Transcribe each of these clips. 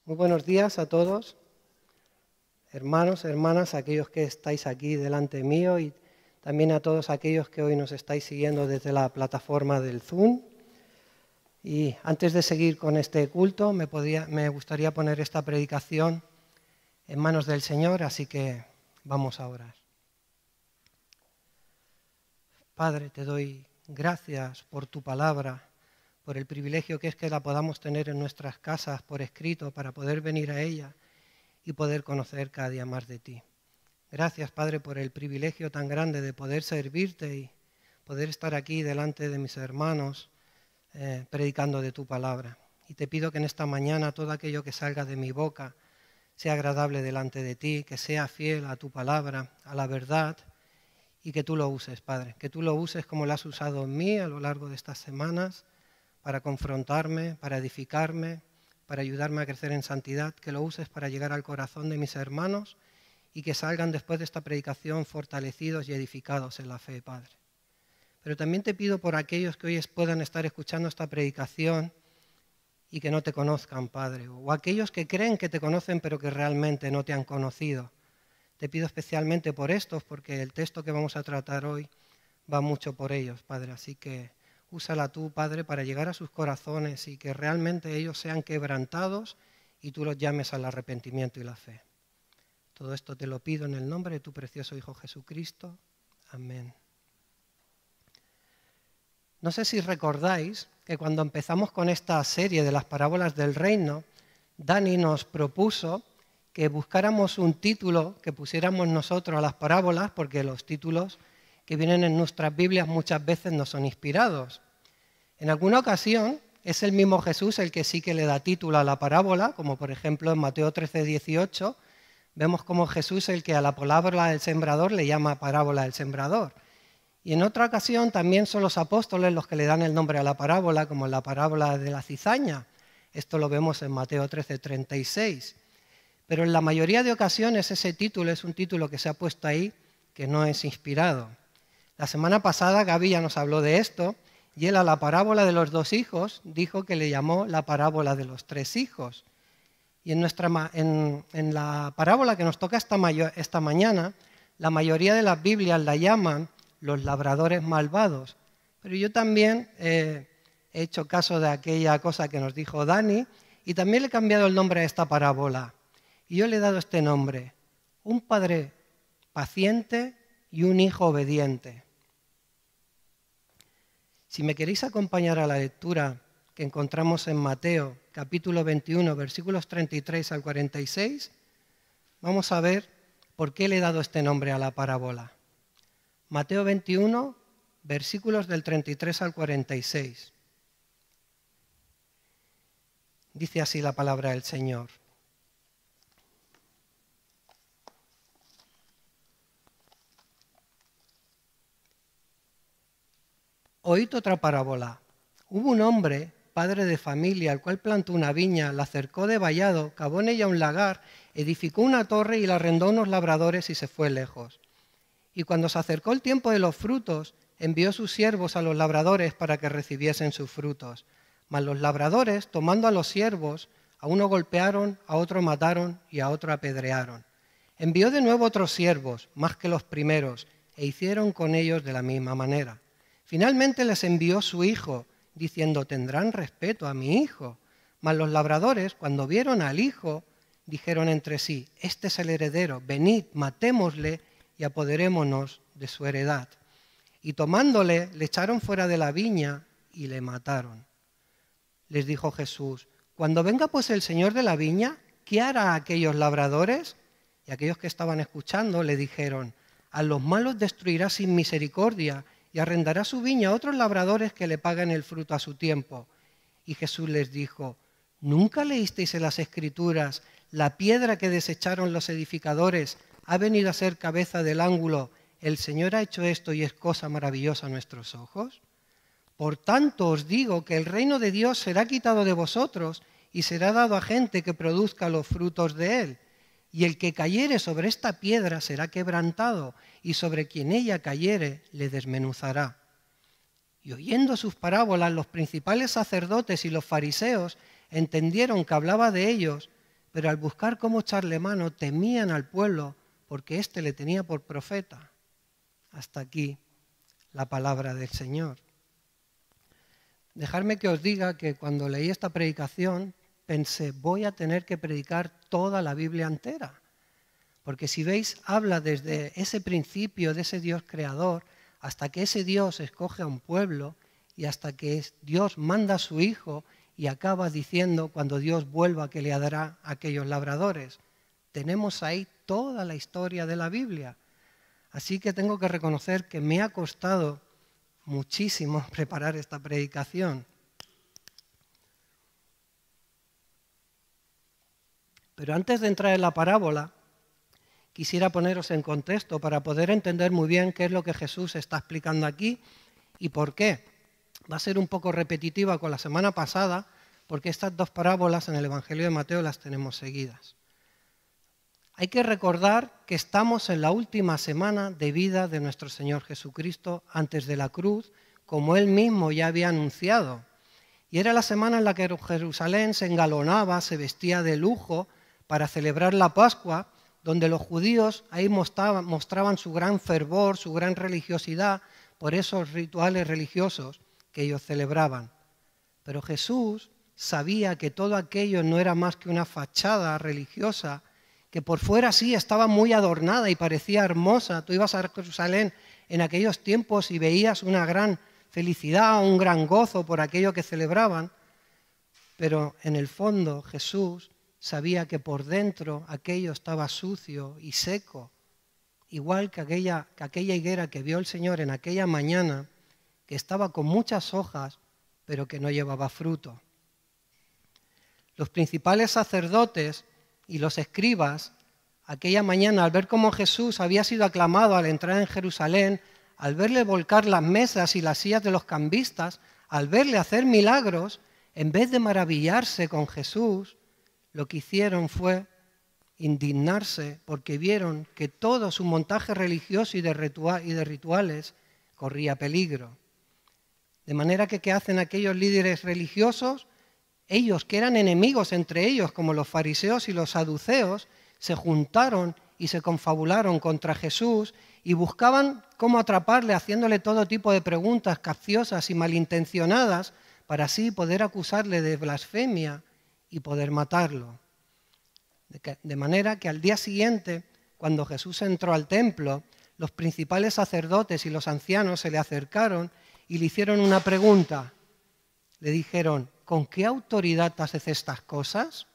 Muy buenos días a todos, hermanos, hermanas, aquellos que estáis aquí delante mío y también a todos aquellos que hoy nos estáis siguiendo desde la plataforma del Zoom. Y antes de seguir con este culto, me gustaría poner esta predicación en manos del Señor, así que vamos a orar. Padre, te doy gracias por tu palabra, por el privilegio que es que la podamos tener en nuestras casas por escrito para poder venir a ella y poder conocer cada día más de ti. Gracias, Padre, por el privilegio tan grande de poder servirte y poder estar aquí delante de mis hermanos predicando de tu palabra. Y te pido que en esta mañana todo aquello que salga de mi boca sea agradable delante de ti, que sea fiel a tu palabra, a la verdad, y que tú lo uses, Padre, que tú lo uses como lo has usado en mí a lo largo de estas semanas para confrontarme, para edificarme, para ayudarme a crecer en santidad, que lo uses para llegar al corazón de mis hermanos y que salgan después de esta predicación fortalecidos y edificados en la fe, Padre. Pero también te pido por aquellos que hoy puedan estar escuchando esta predicación y que no te conozcan, Padre, o aquellos que creen que te conocen pero que realmente no te han conocido. Te pido especialmente por estos, porque el texto que vamos a tratar hoy va mucho por ellos, Padre. Así que úsala tú, Padre, para llegar a sus corazones y que realmente ellos sean quebrantados y tú los llames al arrepentimiento y la fe. Todo esto te lo pido en el nombre de tu precioso Hijo Jesucristo. Amén. No sé si recordáis que cuando empezamos con esta serie de las parábolas del reino, Dani nos propuso que buscáramos un título que pusiéramos nosotros a las parábolas, porque los títulos que vienen en nuestras Biblias muchas veces no son inspirados. En alguna ocasión es el mismo Jesús el que sí que le da título a la parábola, como por ejemplo en Mateo 13:18, vemos como Jesús el que a la palabra del sembrador le llama parábola del sembrador. Y en otra ocasión también son los apóstoles los que le dan el nombre a la parábola, como en la parábola de la cizaña. Esto lo vemos en Mateo 13:36. Pero en la mayoría de ocasiones ese título es un título que se ha puesto ahí, que no es inspirado. La semana pasada Gaby ya nos habló de esto, y él a la parábola de los 2 hijos dijo que le llamó la parábola de los 3 hijos. Y en la parábola que nos toca esta mañana, la mayoría de las Biblias la llaman los labradores malvados. Pero yo también he hecho caso de aquella cosa que nos dijo Dani y también le he cambiado el nombre a esta parábola. Y yo le he dado este nombre: un padre paciente y un hijo obediente. Si me queréis acompañar a la lectura que encontramos en Mateo, capítulo 21, versículos 33 al 46, vamos a ver por qué le he dado este nombre a la parábola. Mateo 21, versículos del 33 al 46. Dice así la palabra del Señor. Oíd otra parábola. Hubo un hombre, padre de familia, el cual plantó una viña, la cercó de vallado, cavó en ella un lagar, edificó una torre y la arrendó a unos labradores y se fue lejos. Y cuando se acercó el tiempo de los frutos, envió sus siervos a los labradores para que recibiesen sus frutos. Mas los labradores, tomando a los siervos, a uno golpearon, a otro mataron y a otro apedrearon. Envió de nuevo otros siervos, más que los primeros, e hicieron con ellos de la misma manera. Finalmente les envió su hijo, diciendo: tendrán respeto a mi hijo. Mas los labradores, cuando vieron al hijo, dijeron entre sí: este es el heredero, venid, matémosle y apoderémonos de su heredad. Y tomándole, le echaron fuera de la viña y le mataron. Les dijo Jesús: cuando venga pues el señor de la viña, ¿qué hará a aquellos labradores? Y aquellos que estaban escuchando le dijeron: a los malos destruirá sin misericordia y arrendará su viña a otros labradores que le paguen el fruto a su tiempo. Y Jesús les dijo: ¿nunca leísteis en las Escrituras: la piedra que desecharon los edificadores ha venido a ser cabeza del ángulo? El Señor ha hecho esto y es cosa maravillosa a nuestros ojos. Por tanto os digo que el reino de Dios será quitado de vosotros y será dado a gente que produzca los frutos de él. Y el que cayere sobre esta piedra será quebrantado, y sobre quien ella cayere le desmenuzará. Y oyendo sus parábolas, los principales sacerdotes y los fariseos entendieron que hablaba de ellos, pero al buscar cómo echarle mano temían al pueblo porque éste le tenía por profeta. Hasta aquí la palabra del Señor. Dejadme que os diga que cuando leí esta predicación pensé, voy a tener que predicar toda la Biblia entera. Porque si veis, habla desde ese principio de ese Dios creador hasta que ese Dios escoge a un pueblo y hasta que Dios manda a su Hijo y acaba diciendo cuando Dios vuelva que le dará a aquellos labradores. Tenemos ahí toda la historia de la Biblia. Así que tengo que reconocer que me ha costado muchísimo preparar esta predicación. Pero antes de entrar en la parábola, quisiera poneros en contexto para poder entender muy bien qué es lo que Jesús está explicando aquí y por qué. Va a ser un poco repetitiva con la semana pasada, porque estas dos parábolas en el Evangelio de Mateo las tenemos seguidas. Hay que recordar que estamos en la última semana de vida de nuestro Señor Jesucristo antes de la cruz, como Él mismo ya había anunciado. Y era la semana en la que Jerusalén se engalonaba, se vestía de lujo para celebrar la Pascua, donde los judíos ahí mostraban su gran fervor, su gran religiosidad por esos rituales religiosos que ellos celebraban. Pero Jesús sabía que todo aquello no era más que una fachada religiosa, que por fuera sí estaba muy adornada y parecía hermosa. Tú ibas a Jerusalén en aquellos tiempos y veías una gran felicidad, un gran gozo por aquello que celebraban, pero en el fondo Jesús sabía que por dentro aquello estaba sucio y seco, igual que aquella higuera que vio el Señor en aquella mañana, que estaba con muchas hojas, pero que no llevaba fruto. Los principales sacerdotes y los escribas, aquella mañana, al ver cómo Jesús había sido aclamado al entrar en Jerusalén, al verle volcar las mesas y las sillas de los cambistas, al verle hacer milagros, en vez de maravillarse con Jesús, lo que hicieron fue indignarse porque vieron que todo su montaje religioso y de rituales corría peligro. De manera que, ¿qué hacen aquellos líderes religiosos? Ellos, que eran enemigos entre ellos, como los fariseos y los saduceos, se juntaron y se confabularon contra Jesús y buscaban cómo atraparle, haciéndole todo tipo de preguntas capciosas y malintencionadas para así poder acusarle de blasfemia y poder matarlo. De manera que al día siguiente, cuando Jesús entró al templo, los principales sacerdotes y los ancianos se le acercaron y le hicieron una pregunta. Le dijeron, ¿con qué autoridad haces estas cosas?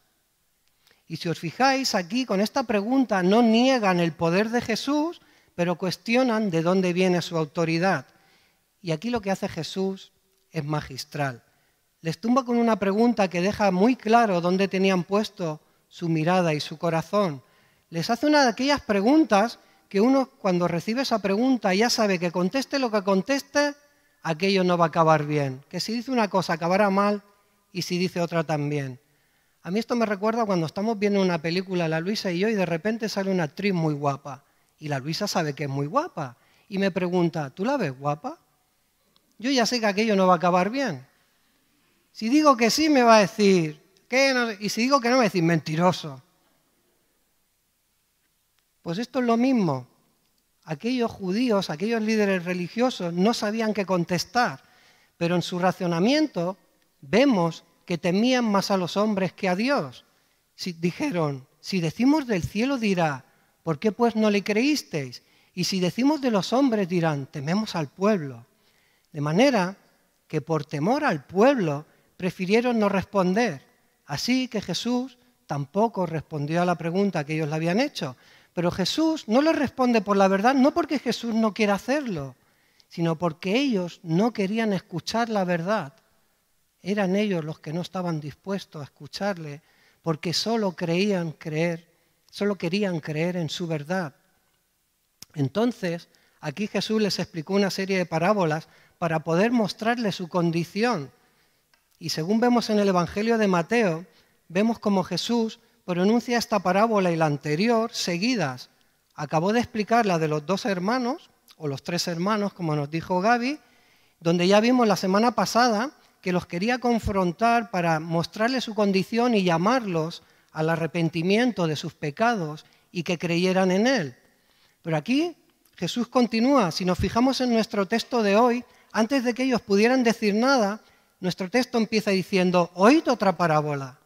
Y si os fijáis aquí, con esta pregunta no niegan el poder de Jesús, pero cuestionan de dónde viene su autoridad. Y aquí lo que hace Jesús es magistral. Les tumba con una pregunta que deja muy claro dónde tenían puesto su mirada y su corazón. Les hace una de aquellas preguntas que uno, cuando recibe esa pregunta, ya sabe que conteste lo que conteste, aquello no va a acabar bien. Que si dice una cosa acabará mal y si dice otra también. A mí esto me recuerda cuando estamos viendo una película, la Luisa y yo, y de repente sale una actriz muy guapa. Y la Luisa sabe que es muy guapa. Y me pregunta, ¿tú la ves guapa? Yo ya sé que aquello no va a acabar bien. Si digo que sí, me va a decir, ¿qué? No sé. Y si digo que no, me va a decir, mentiroso. Pues esto es lo mismo. Aquellos judíos, aquellos líderes religiosos no sabían qué contestar, pero en su razonamiento vemos que temían más a los hombres que a Dios. Dijeron, si decimos del cielo dirá, ¿por qué pues no le creísteis? Y si decimos de los hombres dirán, tememos al pueblo. De manera que por temor al pueblo prefirieron no responder. Así que Jesús tampoco respondió a la pregunta que ellos le habían hecho. Pero Jesús no les responde por la verdad, no porque Jesús no quiera hacerlo, sino porque ellos no querían escuchar la verdad. Eran ellos los que no estaban dispuestos a escucharle, porque solo querían creer en su verdad. Entonces, aquí Jesús les explicó una serie de parábolas para poder mostrarles su condición. Y según vemos en el Evangelio de Mateo, vemos como Jesús pronuncia esta parábola y la anterior seguidas. Acabó de explicar la de los dos hermanos, o los tres hermanos, como nos dijo Gaby, donde ya vimos la semana pasada que los quería confrontar para mostrarles su condición y llamarlos al arrepentimiento de sus pecados y que creyeran en Él. Pero aquí Jesús continúa. Si nos fijamos en nuestro texto de hoy, antes de que ellos pudieran decir nada, nuestro texto empieza diciendo, oíd otra parábola.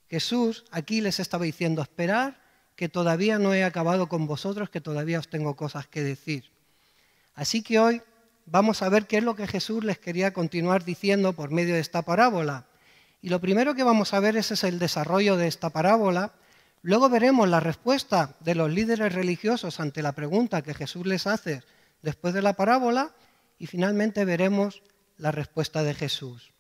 Jesús aquí les estaba diciendo, esperad, que todavía no he acabado con vosotros, que todavía os tengo cosas que decir. Así que hoy vamos a ver qué es lo que Jesús les quería continuar diciendo por medio de esta parábola. Y lo primero que vamos a ver es el desarrollo de esta parábola. Luego veremos la respuesta de los líderes religiosos ante la pregunta que Jesús les hace después de la parábola. Y finalmente veremos la respuesta de Jesús.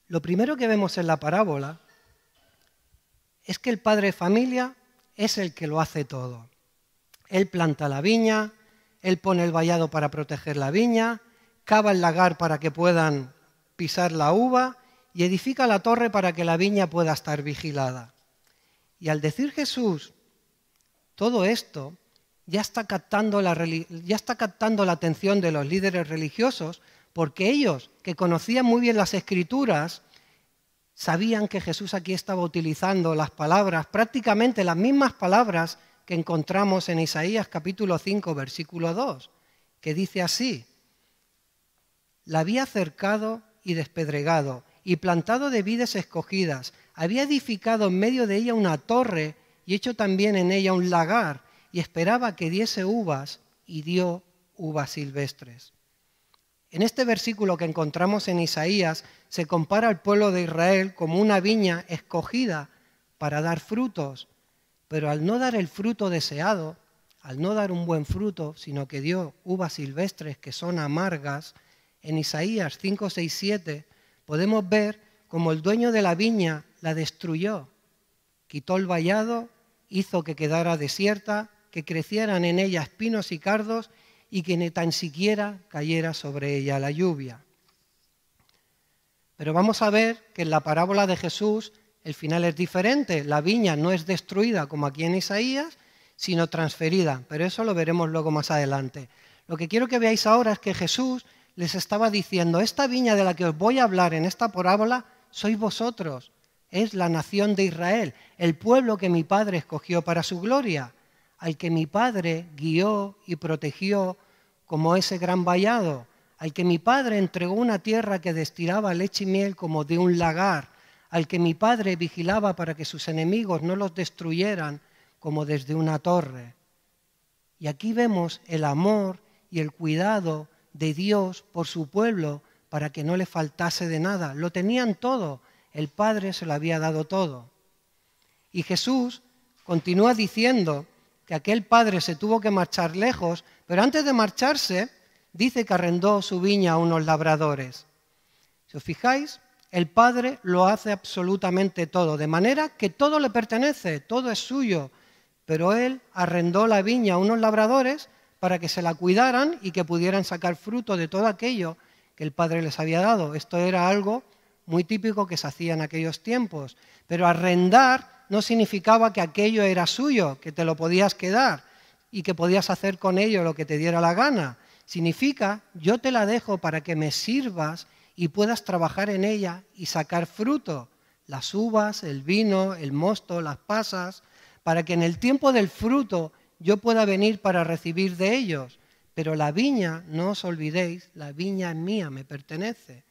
Lo primero que vemos en la parábola es que el padre de familia es el que lo hace todo. Él planta la viña, él pone el vallado para proteger la viña, cava el lagar para que puedan pisar la uva y edifica la torre para que la viña pueda estar vigilada. Y al decir Jesús todo esto, ya está captando la atención de los líderes religiosos, porque ellos, que conocían muy bien las Escrituras, sabían que Jesús aquí estaba utilizando las palabras, prácticamente las mismas palabras que encontramos en Isaías capítulo 5, versículo 2, que dice así: la había cercado y despedregado, y plantado de vides escogidas, había edificado en medio de ella una torre, y hecho también en ella un lagar, y esperaba que diese uvas, y dio uvas silvestres. En este versículo que encontramos en Isaías, se compara al pueblo de Israel como una viña escogida para dar frutos, pero al no dar el fruto deseado, al no dar un buen fruto, sino que dio uvas silvestres que son amargas, en Isaías 5, 6, 7 podemos ver cómo el dueño de la viña la destruyó. Quitó el vallado, hizo que quedara desierta, que crecieran en ella espinos y cardos y que ni tan siquiera cayera sobre ella la lluvia. Pero vamos a ver que en la parábola de Jesús el final es diferente. La viña no es destruida como aquí en Isaías, sino transferida. Pero eso lo veremos luego más adelante. Lo que quiero que veáis ahora es que Jesús les estaba diciendo, esta viña de la que os voy a hablar en esta parábola sois vosotros. Es la nación de Israel, el pueblo que mi Padre escogió para su gloria, al que mi Padre guió y protegió como ese gran vallado, al que mi Padre entregó una tierra que destilaba leche y miel como de un lagar, al que mi Padre vigilaba para que sus enemigos no los destruyeran como desde una torre. Y aquí vemos el amor y el cuidado de Dios por su pueblo para que no le faltase de nada. Lo tenían todo, el Padre se lo había dado todo. Y Jesús continúa diciendo que aquel padre se tuvo que marchar lejos, pero antes de marcharse dice que arrendó su viña a unos labradores. Si os fijáis, el padre lo hace absolutamente todo, de manera que todo le pertenece, todo es suyo, pero él arrendó la viña a unos labradores para que se la cuidaran y que pudieran sacar fruto de todo aquello que el padre les había dado. Esto era algo muy típico que se hacía en aquellos tiempos, pero arrendar no significaba que aquello era suyo, que te lo podías quedar y que podías hacer con ello lo que te diera la gana. Significa, yo te la dejo para que me sirvas y puedas trabajar en ella y sacar fruto, las uvas, el vino, el mosto, las pasas, para que en el tiempo del fruto yo pueda venir para recibir de ellos. Pero la viña, no os olvidéis, la viña es mía, me pertenece.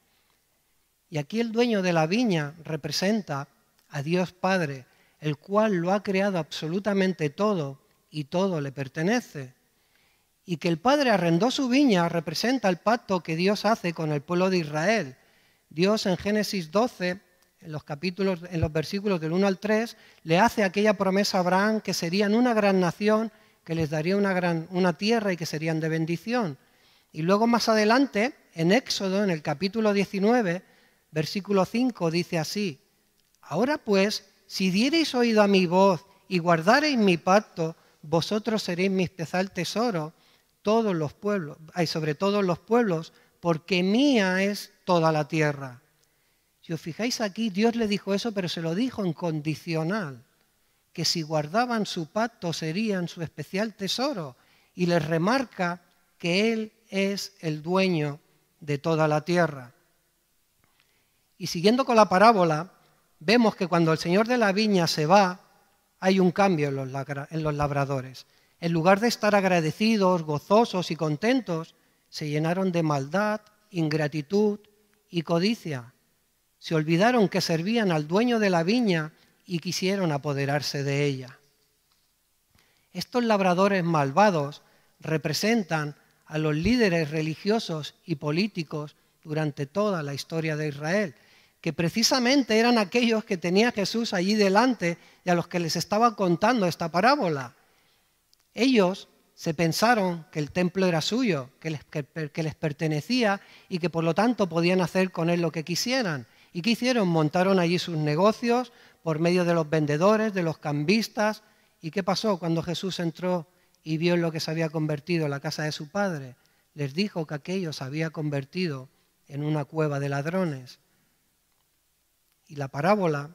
Y aquí el dueño de la viña representa a Dios Padre, el cual lo ha creado absolutamente todo y todo le pertenece. Y que el Padre arrendó su viña representa el pacto que Dios hace con el pueblo de Israel. Dios en Génesis 12, en los versículos del 1 al 3, le hace aquella promesa a Abraham que serían una gran nación, que les daría una tierra y que serían de bendición. Y luego más adelante, en Éxodo, en el capítulo 19, versículo 5, dice así: ahora pues, si diereis oído a mi voz y guardareis mi pacto, vosotros seréis mi especial tesoro, todos los pueblos, sobre todos los pueblos, porque mía es toda la tierra. Si os fijáis aquí, Dios le dijo eso, pero se lo dijo en condicional, que si guardaban su pacto serían su especial tesoro, y les remarca que Él es el dueño de toda la tierra. Y siguiendo con la parábola, vemos que cuando el señor de la viña se va, hay un cambio en los labradores. En lugar de estar agradecidos, gozosos y contentos, se llenaron de maldad, ingratitud y codicia. Se olvidaron que servían al dueño de la viña y quisieron apoderarse de ella. Estos labradores malvados representan a los líderes religiosos y políticos durante toda la historia de Israel, que precisamente eran aquellos que tenía Jesús allí delante y a los que les estaba contando esta parábola. Ellos se pensaron que el templo era suyo, que les pertenecía y que por lo tanto podían hacer con él lo que quisieran. ¿Y qué hicieron? Montaron allí sus negocios por medio de los vendedores, de los cambistas. ¿Y qué pasó cuando Jesús entró y vio en lo que se había convertido la casa de su padre? Les dijo que aquello se había convertido en una cueva de ladrones. Y la parábola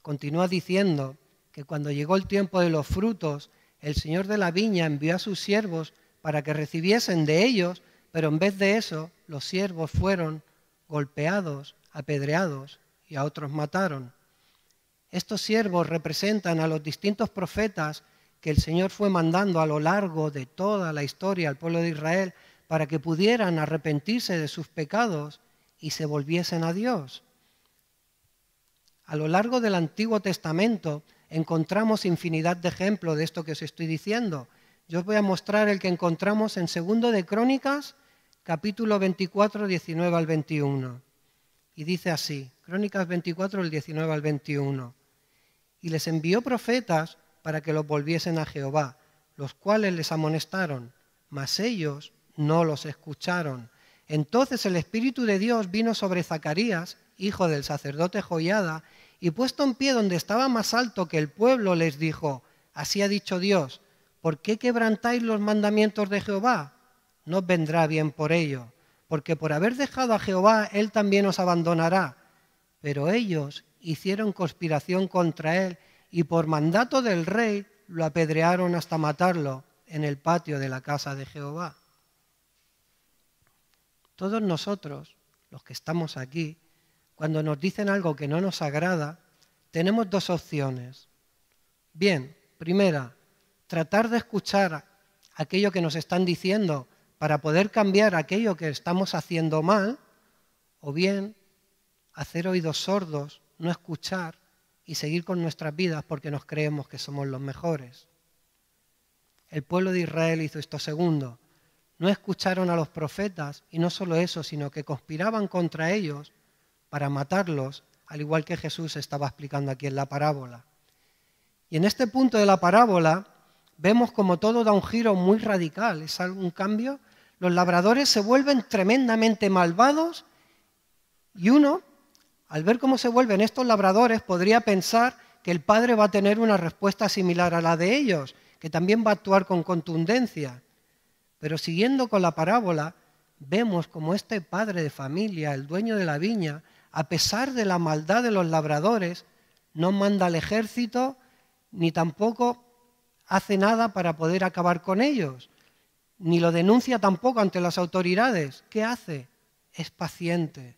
continúa diciendo que cuando llegó el tiempo de los frutos, el señor de la viña envió a sus siervos para que recibiesen de ellos, pero en vez de eso, los siervos fueron golpeados, apedreados y a otros mataron. Estos siervos representan a los distintos profetas que el Señor fue mandando a lo largo de toda la historia al pueblo de Israel para que pudieran arrepentirse de sus pecados y se volviesen a Dios. A lo largo del Antiguo Testamento encontramos infinidad de ejemplos de esto que os estoy diciendo. Yo os voy a mostrar el que encontramos en 2 de Crónicas, capítulo 24, 19 al 21. Y dice así, Crónicas 24, el 19 al 21. Y les envió profetas para que los volviesen a Jehová, los cuales les amonestaron, mas ellos no los escucharon. Entonces el Espíritu de Dios vino sobre Zacarías, hijo del sacerdote Joiada, y puesto en pie donde estaba más alto que el pueblo, les dijo, así ha dicho Dios, ¿por qué quebrantáis los mandamientos de Jehová? No os vendrá bien por ello, porque por haber dejado a Jehová, él también os abandonará. Pero ellos hicieron conspiración contra él, y por mandato del rey lo apedrearon hasta matarlo en el patio de la casa de Jehová. Todos nosotros, los que estamos aquí, cuando nos dicen algo que no nos agrada, tenemos dos opciones. Bien, primera, tratar de escuchar aquello que nos están diciendo para poder cambiar aquello que estamos haciendo mal, o bien hacer oídos sordos, no escuchar y seguir con nuestras vidas porque nos creemos que somos los mejores. El pueblo de Israel hizo esto segundo. No escucharon a los profetas y no solo eso, sino que conspiraban contra ellos para matarlos, al igual que Jesús estaba explicando aquí en la parábola. Y en este punto de la parábola vemos como todo da un giro muy radical, es un cambio. Los labradores se vuelven tremendamente malvados y uno, al ver cómo se vuelven estos labradores, podría pensar que el padre va a tener una respuesta similar a la de ellos, que también va a actuar con contundencia. Pero siguiendo con la parábola, vemos como este padre de familia, el dueño de la viña, a pesar de la maldad de los labradores, no manda al ejército ni tampoco hace nada para poder acabar con ellos, ni lo denuncia tampoco ante las autoridades. ¿Qué hace? Es paciente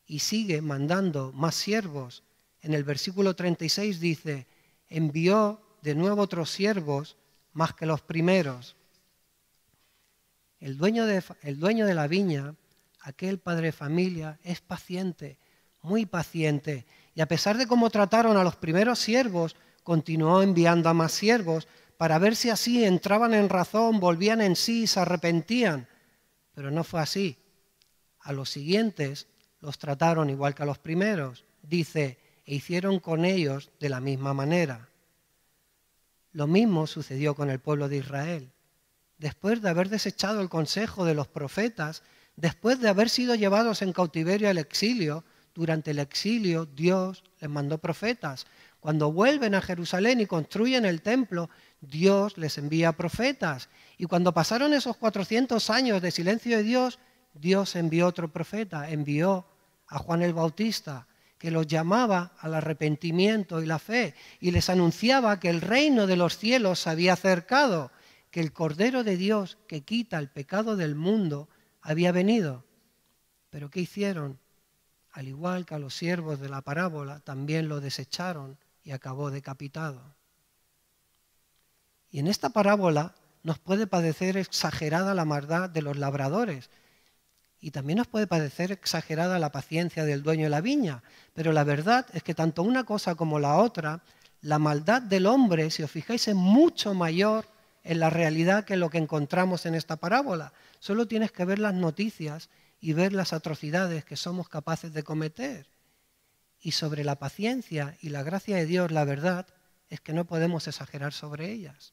y sigue mandando más siervos. En el versículo 36 dice, envió de nuevo otros siervos más que los primeros. El dueño de la viña, aquel padre de familia, es paciente, muy paciente. Y a pesar de cómo trataron a los primeros siervos, continuó enviando a más siervos para ver si así entraban en razón, volvían en sí y se arrepentían. Pero no fue así. A los siguientes los trataron igual que a los primeros. Dice, e hicieron con ellos de la misma manera. Lo mismo sucedió con el pueblo de Israel. Después de haber desechado el consejo de los profetas, después de haber sido llevados en cautiverio al exilio, durante el exilio Dios les mandó profetas. Cuando vuelven a Jerusalén y construyen el templo, Dios les envía profetas. Y cuando pasaron esos 400 años de silencio de Dios, Dios envió otro profeta, envió a Juan el Bautista, que los llamaba al arrepentimiento y la fe, y les anunciaba que el reino de los cielos se había acercado, que el Cordero de Dios que quita el pecado del mundo había venido. Pero ¿qué hicieron? Al igual que a los siervos de la parábola, también lo desecharon y acabó decapitado. Y en esta parábola nos puede parecer exagerada la maldad de los labradores y también nos puede parecer exagerada la paciencia del dueño de la viña, pero la verdad es que tanto una cosa como la otra, la maldad del hombre, si os fijáis, es mucho mayor en la realidad que lo que encontramos en esta parábola. Solo tienes que ver las noticias y ver las atrocidades que somos capaces de cometer. Y sobre la paciencia y la gracia de Dios, la verdad es que no podemos exagerar sobre ellas.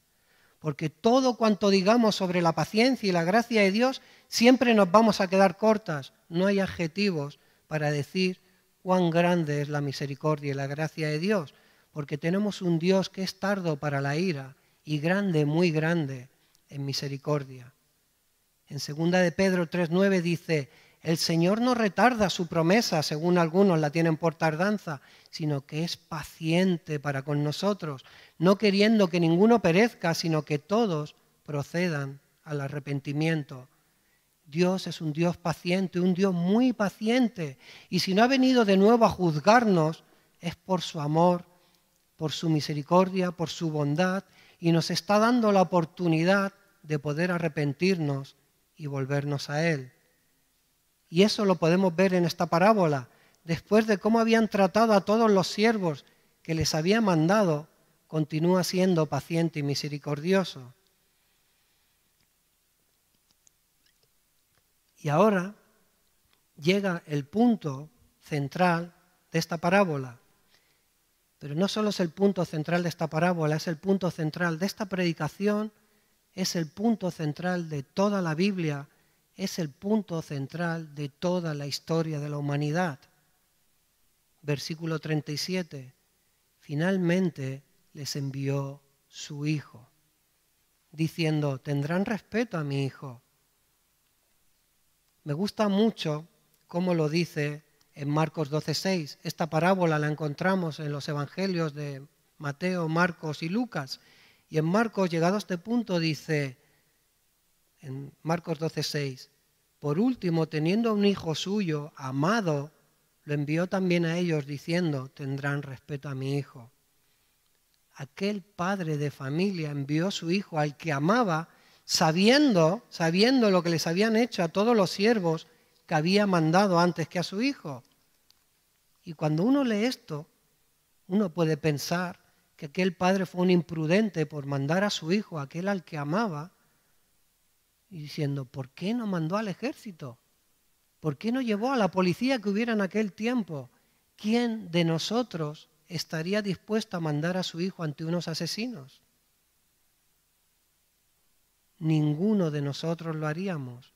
Porque todo cuanto digamos sobre la paciencia y la gracia de Dios, siempre nos vamos a quedar cortas. No hay adjetivos para decir cuán grande es la misericordia y la gracia de Dios, porque tenemos un Dios que es tardo para la ira y grande, muy grande en misericordia. En 2 de Pedro 3:9 dice: el Señor no retarda su promesa, según algunos la tienen por tardanza, sino que es paciente para con nosotros, no queriendo que ninguno perezca, sino que todos procedan al arrepentimiento. Dios es un Dios paciente, un Dios muy paciente, y si no ha venido de nuevo a juzgarnos, es por su amor, por su misericordia, por su bondad, y nos está dando la oportunidad de poder arrepentirnos y volvernos a Él. Y eso lo podemos ver en esta parábola. Después de cómo habían tratado a todos los siervos que les había mandado, continúa siendo paciente y misericordioso. Y ahora llega el punto central de esta parábola. Pero no solo es el punto central de esta parábola, es el punto central de esta predicación, es el punto central de toda la Biblia, es el punto central de toda la historia de la humanidad. Versículo 37. Finalmente les envió su Hijo, diciendo: tendrán respeto a mi Hijo. Me gusta mucho cómo lo dice en Marcos 12:6. Esta parábola la encontramos en los evangelios de Mateo, Marcos y Lucas. Y en Marcos, llegado a este punto, dice, en Marcos 12:6, por último, teniendo un hijo suyo, amado, lo envió también a ellos diciendo: tendrán respeto a mi hijo. Aquel padre de familia envió a su hijo al que amaba, sabiendo lo que les habían hecho a todos los siervos que había mandado antes que a su hijo. Y cuando uno lee esto, uno puede pensar que aquel padre fue un imprudente por mandar a su hijo, aquel al que amaba, y diciendo: ¿por qué no mandó al ejército? ¿Por qué no llevó a la policía que hubiera en aquel tiempo? ¿Quién de nosotros estaría dispuesto a mandar a su hijo ante unos asesinos? Ninguno de nosotros lo haríamos.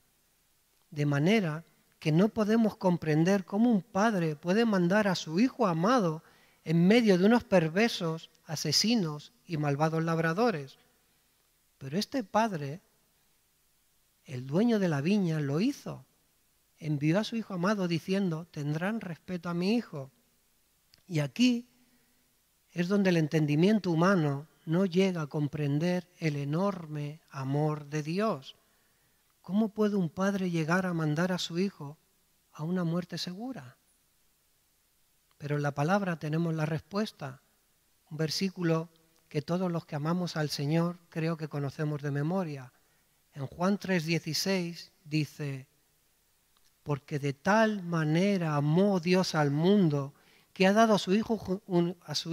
De manera que no podemos comprender cómo un padre puede mandar a su hijo amado en medio de unos perversos, asesinos y malvados labradores. Pero este padre, el dueño de la viña, lo hizo. Envió a su hijo amado diciendo: tendrán respeto a mi hijo. Y aquí es donde el entendimiento humano no llega a comprender el enorme amor de Dios. ¿Cómo puede un padre llegar a mandar a su hijo a una muerte segura? Pero en la palabra tenemos la respuesta. Un versículo que todos los que amamos al Señor creo que conocemos de memoria. En Juan 3:16 dice: porque de tal manera amó Dios al mundo que ha dado a su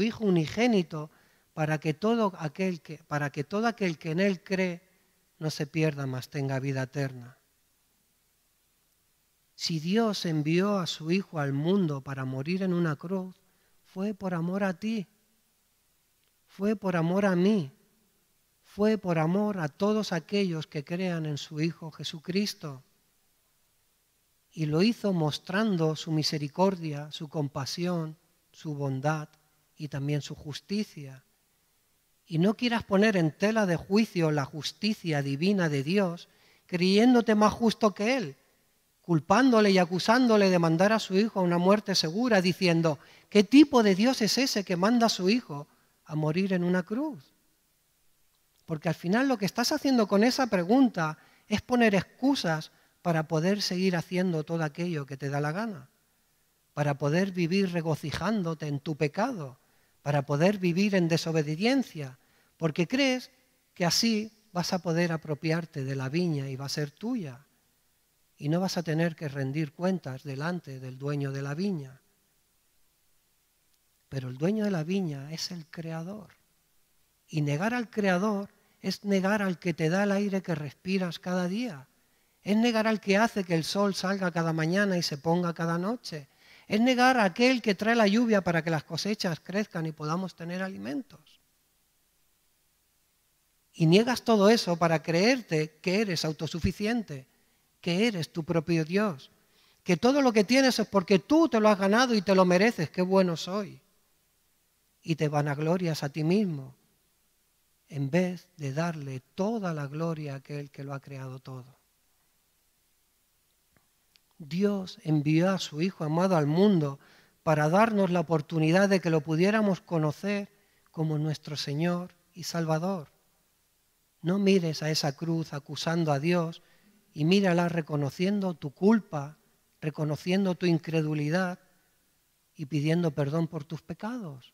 Hijo unigénito para que todo aquel que en Él cree no se pierda, mas tenga vida eterna. Si Dios envió a su Hijo al mundo para morir en una cruz, fue por amor a ti, fue por amor a mí, fue por amor a todos aquellos que crean en su Hijo Jesucristo. Y lo hizo mostrando su misericordia, su compasión, su bondad y también su justicia. Y no quieras poner en tela de juicio la justicia divina de Dios, creyéndote más justo que Él, culpándole y acusándole de mandar a su hijo a una muerte segura, diciendo: ¿qué tipo de Dios es ese que manda a su hijo a morir en una cruz? Porque al final lo que estás haciendo con esa pregunta es poner excusas para poder seguir haciendo todo aquello que te da la gana, para poder vivir regocijándote en tu pecado, para poder vivir en desobediencia, porque crees que así vas a poder apropiarte de la viña y va a ser tuya, y no vas a tener que rendir cuentas delante del dueño de la viña. Pero el dueño de la viña es el Creador, y negar al Creador es negar al que te da el aire que respiras cada día, es negar al que hace que el sol salga cada mañana y se ponga cada noche, es negar a aquel que trae la lluvia para que las cosechas crezcan y podamos tener alimentos. Y niegas todo eso para creerte que eres autosuficiente, que eres tu propio Dios, que todo lo que tienes es porque tú te lo has ganado y te lo mereces, qué bueno soy. Y te vanaglorias a ti mismo, en vez de darle toda la gloria a aquel que lo ha creado todo. Dios envió a su Hijo amado al mundo para darnos la oportunidad de que lo pudiéramos conocer como nuestro Señor y Salvador. No mires a esa cruz acusando a Dios y mírala reconociendo tu culpa, reconociendo tu incredulidad y pidiendo perdón por tus pecados.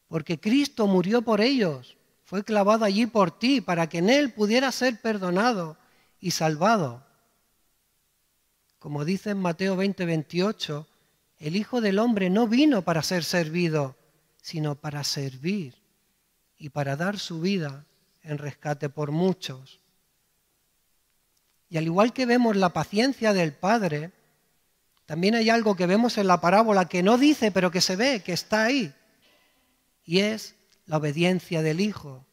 Porque Cristo murió por ellos, fue clavado allí por ti para que en Él pudieras ser perdonado y salvado. Como dice en Mateo 20:28, el Hijo del Hombre no vino para ser servido, sino para servir y para dar su vida en rescate por muchos. Y al igual que vemos la paciencia del Padre, también hay algo que vemos en la parábola que no dice, pero que se ve, que está ahí, y es la obediencia del Hijo.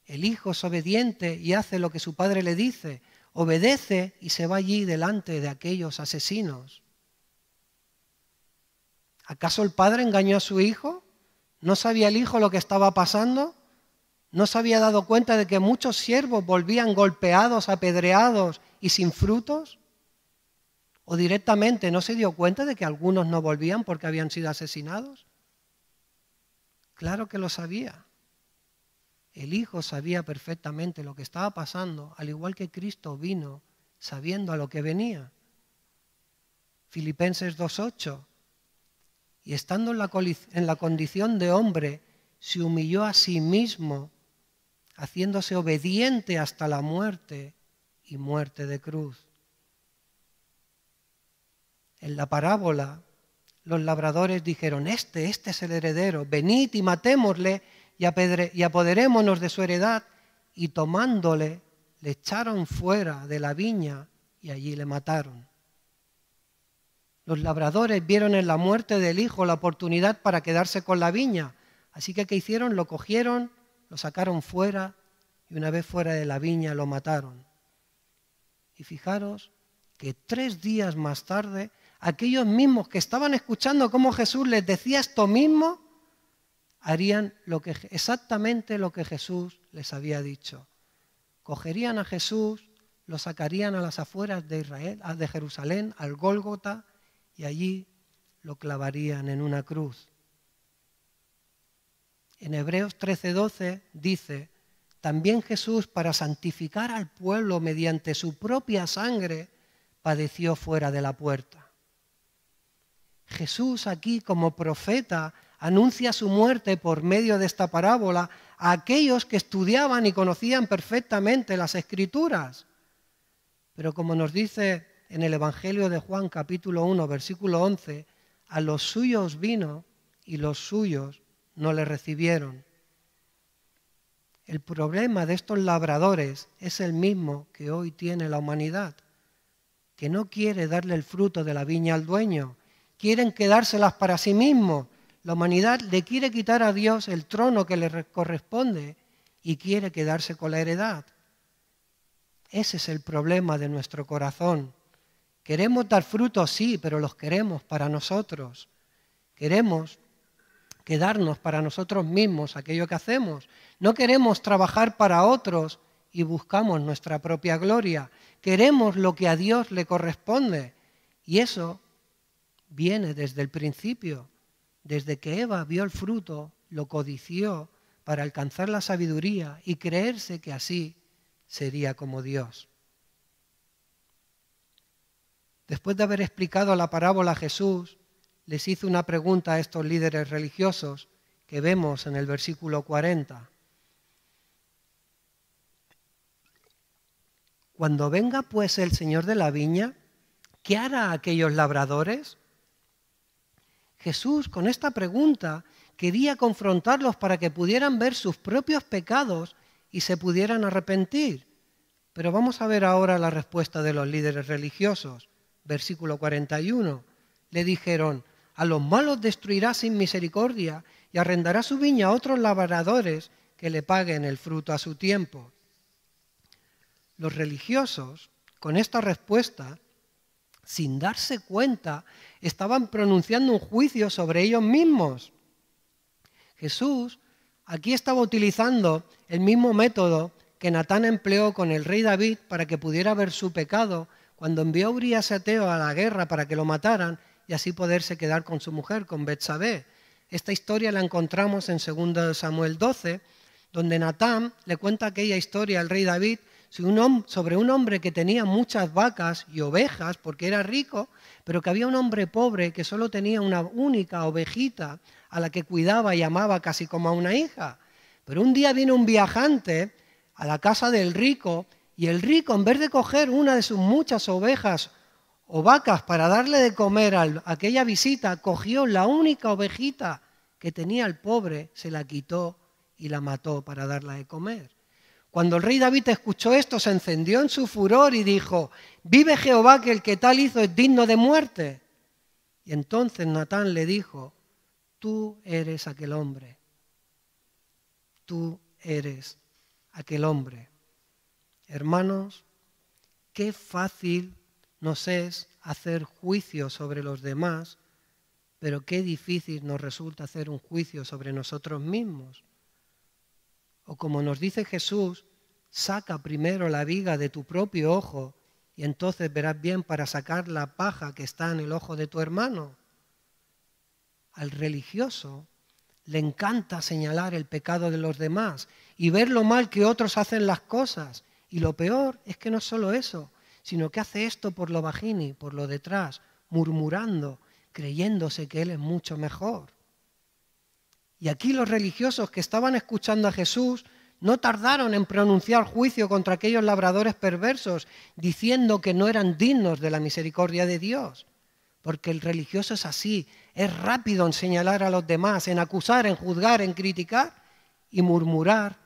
El Hijo es obediente y hace lo que su Padre le dice, obedece y se va allí delante de aquellos asesinos. ¿Acaso el Padre engañó a su Hijo? ¿No sabía el Hijo lo que estaba pasando? ¿No se había dado cuenta de que muchos siervos volvían golpeados, apedreados y sin frutos? ¿O directamente no se dio cuenta de que algunos no volvían porque habían sido asesinados? Claro que lo sabía. El Hijo sabía perfectamente lo que estaba pasando, al igual que Cristo vino sabiendo a lo que venía. Filipenses 2:8. Y estando en la condición de hombre, se humilló a sí mismo, haciéndose obediente hasta la muerte y muerte de cruz. En la parábola, los labradores dijeron, este es el heredero, venid y matémosle y apoderémonos de su heredad. Y tomándole, le echaron fuera de la viña y allí le mataron. Los labradores vieron en la muerte del hijo la oportunidad para quedarse con la viña. Así que, ¿qué hicieron? Lo cogieron, lo sacaron fuera y una vez fuera de la viña lo mataron. Y fijaros que 3 días más tarde, aquellos mismos que estaban escuchando cómo Jesús les decía esto mismo, harían exactamente lo que Jesús les había dicho. Cogerían a Jesús, lo sacarían a las afueras de Israel, de Jerusalén, al Gólgota, y allí lo clavarían en una cruz. En Hebreos 13:12 dice, también Jesús, para santificar al pueblo mediante su propia sangre, padeció fuera de la puerta. Jesús aquí como profeta anuncia su muerte por medio de esta parábola a aquellos que estudiaban y conocían perfectamente las Escrituras. Pero como nos dice en el Evangelio de Juan capítulo 1, versículo 11, a los suyos vino y los suyos no le recibieron. El problema de estos labradores es el mismo que hoy tiene la humanidad, que no quiere darle el fruto de la viña al dueño, quieren quedárselas para sí mismos. La humanidad le quiere quitar a Dios el trono que le corresponde y quiere quedarse con la heredad. Ese es el problema de nuestro corazón. Queremos dar frutos, sí, pero los queremos para nosotros. Queremos quedarnos para nosotros mismos aquello que hacemos. No queremos trabajar para otros y buscamos nuestra propia gloria. Queremos lo que a Dios le corresponde. Y eso viene desde el principio. Desde que Eva vio el fruto, lo codició para alcanzar la sabiduría y creerse que así sería como Dios. Después de haber explicado la parábola a Jesús, les hizo una pregunta a estos líderes religiosos que vemos en el versículo 40. Cuando venga pues el Señor de la viña, ¿qué hará a aquellos labradores? Jesús, con esta pregunta, quería confrontarlos para que pudieran ver sus propios pecados y se pudieran arrepentir. Pero vamos a ver ahora la respuesta de los líderes religiosos. Versículo 41. Le dijeron: a los malos destruirá sin misericordia y arrendará su viña a otros labradores que le paguen el fruto a su tiempo. Los religiosos, con esta respuesta, sin darse cuenta, estaban pronunciando un juicio sobre ellos mismos. Jesús aquí estaba utilizando el mismo método que Natán empleó con el rey David para que pudiera ver su pecado cuando envió a Urías Eteo a la guerra para que lo mataran y así poderse quedar con su mujer, con Betsabé. Esta historia la encontramos en 2 Samuel 12, donde Natán le cuenta aquella historia al rey David sobre un hombre que tenía muchas vacas y ovejas porque era rico, pero que había un hombre pobre que solo tenía una única ovejita a la que cuidaba y amaba casi como a una hija. Pero un día vino un viajante a la casa del rico y el rico, en vez de coger una de sus muchas ovejas o vacas para darle de comer a aquella visita, cogió la única ovejita que tenía el pobre, se la quitó y la mató para darla de comer. Cuando el rey David escuchó esto, se encendió en su furor y dijo: vive Jehová, que el que tal hizo es digno de muerte. Y entonces Natán le dijo: tú eres aquel hombre. Tú eres aquel hombre. Hermanos, qué fácil nos es hacer juicio sobre los demás, pero qué difícil nos resulta hacer un juicio sobre nosotros mismos. O como nos dice Jesús, saca primero la viga de tu propio ojo y entonces verás bien para sacar la paja que está en el ojo de tu hermano. Al religioso le encanta señalar el pecado de los demás y ver lo mal que otros hacen las cosas. Y lo peor es que no es solo eso, sino que hace esto por lo bajini, por lo detrás, murmurando, creyéndose que él es mucho mejor. Y aquí los religiosos que estaban escuchando a Jesús no tardaron en pronunciar juicio contra aquellos labradores perversos, diciendo que no eran dignos de la misericordia de Dios. Porque el religioso es así, es rápido en señalar a los demás, en acusar, en juzgar, en criticar y murmurar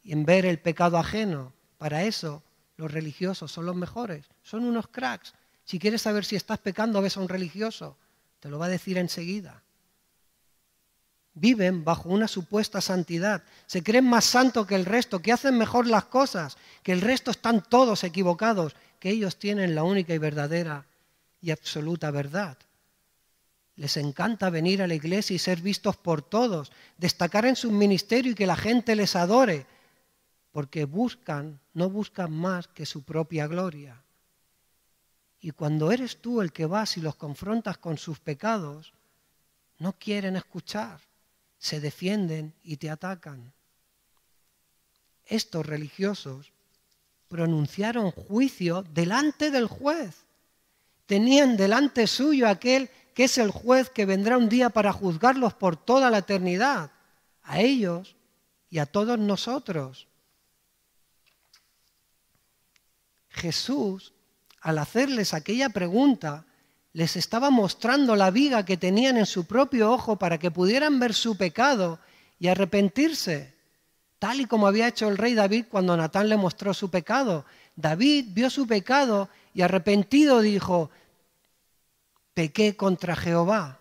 y en ver el pecado ajeno. Para eso los religiosos son los mejores, son unos cracks. Si quieres saber si estás pecando, ves a un religioso, te lo va a decir enseguida. Viven bajo una supuesta santidad, se creen más santos que el resto, que hacen mejor las cosas, que el resto están todos equivocados, que ellos tienen la única y verdadera y absoluta verdad. Les encanta venir a la iglesia y ser vistos por todos, destacar en su ministerio y que la gente les adore, porque no buscan más que su propia gloria. Y cuando eres tú el que vas y los confrontas con sus pecados, no quieren escuchar. Se defienden y te atacan. Estos religiosos pronunciaron juicio delante del juez. Tenían delante suyo aquel que es el juez que vendrá un día para juzgarlos por toda la eternidad, a ellos y a todos nosotros. Jesús, al hacerles aquella pregunta, les estaba mostrando la viga que tenían en su propio ojo para que pudieran ver su pecado y arrepentirse, tal y como había hecho el rey David cuando Natán le mostró su pecado. David vio su pecado y arrepentido dijo: pequé contra Jehová.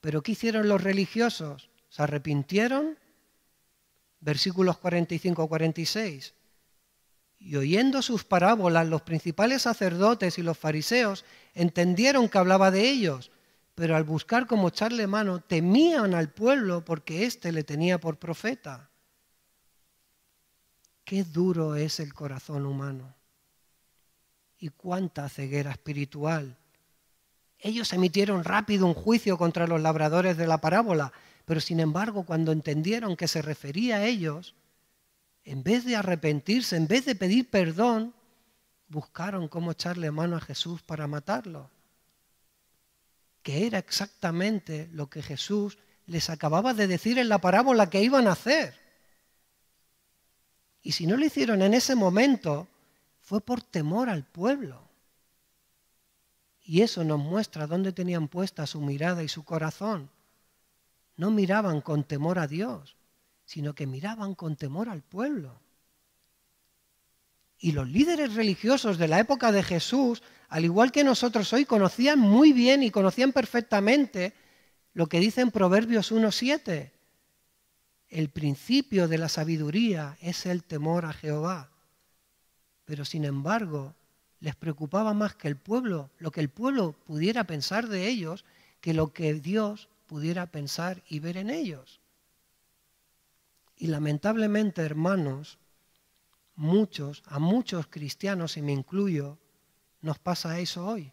¿Pero qué hicieron los religiosos? ¿Se arrepintieron? Versículos 45-46. Y oyendo sus parábolas, los principales sacerdotes y los fariseos entendieron que hablaba de ellos, pero al buscar cómo echarle mano, temían al pueblo porque éste le tenía por profeta. Qué duro es el corazón humano y cuánta ceguera espiritual. Ellos emitieron rápido un juicio contra los labradores de la parábola, pero sin embargo, cuando entendieron que se refería a ellos, en vez de arrepentirse, en vez de pedir perdón, buscaron cómo echarle mano a Jesús para matarlo, que era exactamente lo que Jesús les acababa de decir en la parábola que iban a hacer. Y si no lo hicieron en ese momento, fue por temor al pueblo. Y eso nos muestra dónde tenían puesta su mirada y su corazón. No miraban con temor a Dios, sino que miraban con temor al pueblo. Y los líderes religiosos de la época de Jesús, al igual que nosotros hoy, conocían muy bien y conocían perfectamente lo que dice en Proverbios 1:7. El principio de la sabiduría es el temor a Jehová. Pero sin embargo, les preocupaba más que el pueblo, lo que el pueblo pudiera pensar de ellos, que lo que Dios pudiera pensar y ver en ellos. Y lamentablemente, hermanos, a muchos cristianos, y me incluyo, nos pasa eso hoy.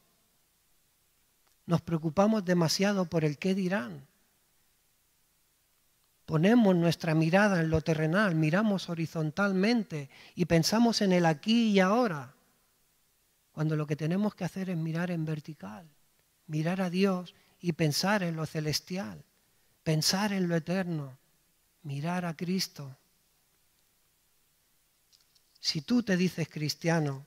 Nos preocupamos demasiado por el qué dirán. Ponemos nuestra mirada en lo terrenal, miramos horizontalmente y pensamos en el aquí y ahora, cuando lo que tenemos que hacer es mirar en vertical, mirar a Dios y pensar en lo celestial, pensar en lo eterno, mirar a Cristo. Si tú te dices cristiano,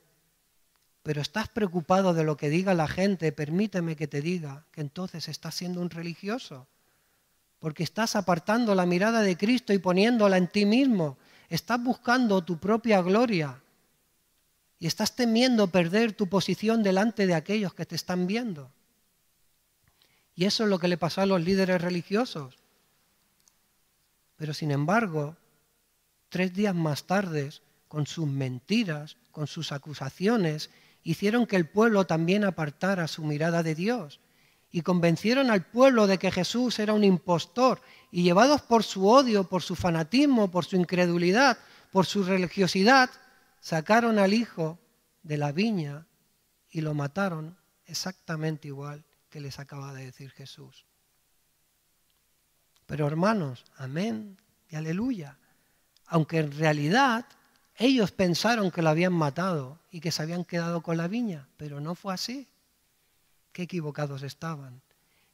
pero estás preocupado de lo que diga la gente, permíteme que te diga que entonces estás siendo un religioso, porque estás apartando la mirada de Cristo y poniéndola en ti mismo. Estás buscando tu propia gloria y estás temiendo perder tu posición delante de aquellos que te están viendo. Y eso es lo que le pasó a los líderes religiosos. Pero sin embargo, 3 días más tarde, con sus mentiras, con sus acusaciones, hicieron que el pueblo también apartara su mirada de Dios y convencieron al pueblo de que Jesús era un impostor, y llevados por su odio, por su fanatismo, por su incredulidad, por su religiosidad, sacaron al hijo de la viña y lo mataron exactamente igual que les acaba de decir Jesús. Pero hermanos, amén y aleluya, aunque en realidad ellos pensaron que lo habían matado y que se habían quedado con la viña, pero no fue así. Qué equivocados estaban.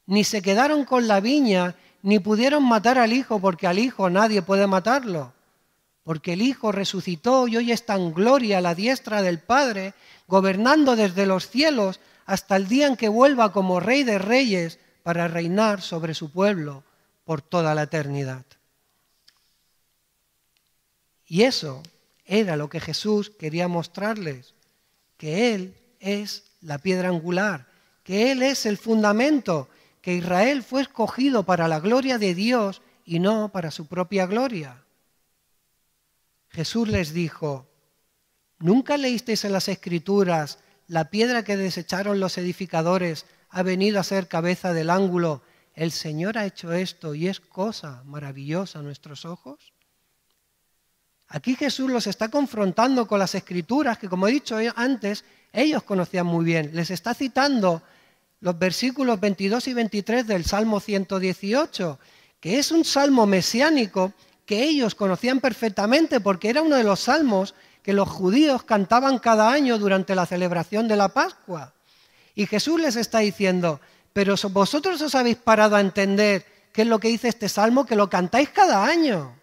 Ni se quedaron con la viña, ni pudieron matar al hijo, porque al hijo nadie puede matarlo. Porque el hijo resucitó y hoy está en gloria a la diestra del Padre, gobernando desde los cielos hasta el día en que vuelva como Rey de Reyes para reinar sobre su pueblo por toda la eternidad. Y eso era lo que Jesús quería mostrarles, que Él es la piedra angular, que Él es el fundamento, que Israel fue escogido para la gloria de Dios y no para su propia gloria. Jesús les dijo: ¿nunca leísteis en las Escrituras: la piedra que desecharon los edificadores ha venido a ser cabeza del ángulo? El Señor ha hecho esto y es cosa maravillosa a nuestros ojos. Aquí Jesús los está confrontando con las Escrituras que, como he dicho antes, ellos conocían muy bien. Les está citando los versículos 22 y 23 del Salmo 118, que es un salmo mesiánico que ellos conocían perfectamente porque era uno de los salmos que los judíos cantaban cada año durante la celebración de la Pascua. Y Jesús les está diciendo: pero vosotros os habéis parado a entender qué es lo que dice este salmo, que lo cantáis cada año.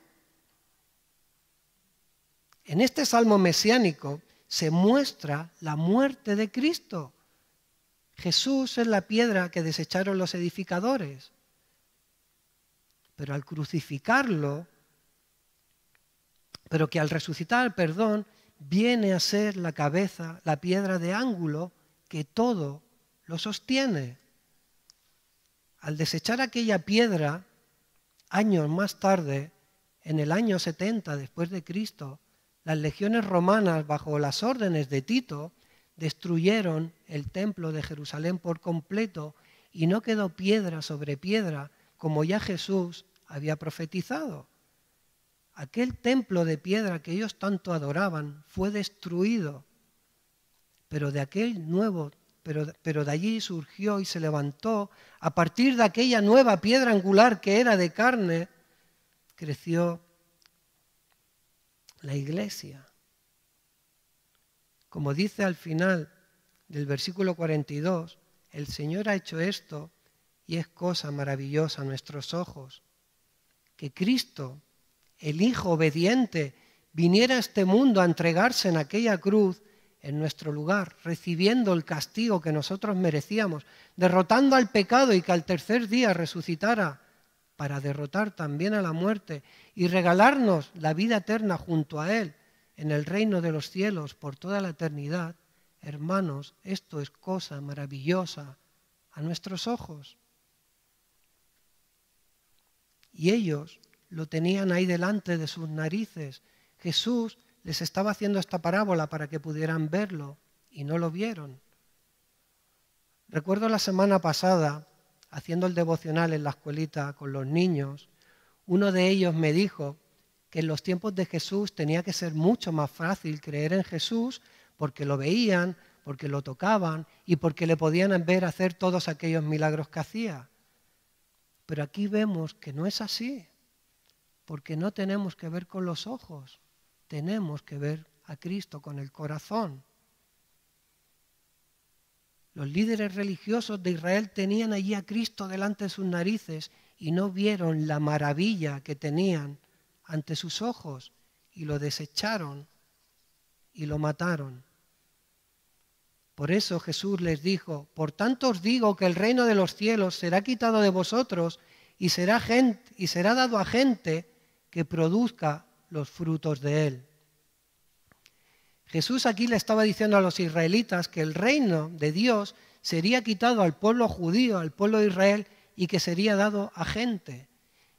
En este salmo mesiánico se muestra la muerte de Cristo. Jesús es la piedra que desecharon los edificadores. Pero al crucificarlo, pero que al resucitar, viene a ser la cabeza, la piedra de ángulo que todo lo sostiene. Al desechar aquella piedra, años más tarde, en el año 70 después de Cristo, las legiones romanas, bajo las órdenes de Tito, destruyeron el templo de Jerusalén por completo y no quedó piedra sobre piedra, como ya Jesús había profetizado. Aquel templo de piedra que ellos tanto adoraban fue destruido, pero de allí surgió y se levantó, a partir de aquella nueva piedra angular que era de carne, creció la iglesia. Como dice al final del versículo 42, el Señor ha hecho esto y es cosa maravillosa a nuestros ojos. Que Cristo, el Hijo obediente, viniera a este mundo a entregarse en aquella cruz en nuestro lugar, recibiendo el castigo que nosotros merecíamos, derrotando al pecado y que al tercer día resucitara para derrotar también a la muerte y regalarnos la vida eterna junto a Él en el reino de los cielos por toda la eternidad. Hermanos, esto es cosa maravillosa a nuestros ojos. Y ellos lo tenían ahí delante de sus narices. Jesús les estaba haciendo esta parábola para que pudieran verlo y no lo vieron. Recuerdo la semana pasada, haciendo el devocional en la escuelita con los niños, uno de ellos me dijo que en los tiempos de Jesús tenía que ser mucho más fácil creer en Jesús porque lo veían, porque lo tocaban y porque le podían ver hacer todos aquellos milagros que hacía. Pero aquí vemos que no es así, porque no tenemos que ver con los ojos, tenemos que ver a Cristo con el corazón. Los líderes religiosos de Israel tenían allí a Cristo delante de sus narices y no vieron la maravilla que tenían ante sus ojos y lo desecharon y lo mataron. Por eso Jesús les dijo: por tanto os digo que el reino de los cielos será quitado de vosotros y será dado a gente que produzca los frutos de él. Jesús aquí le estaba diciendo a los israelitas que el reino de Dios sería quitado al pueblo judío, al pueblo de Israel, y que sería dado a gente.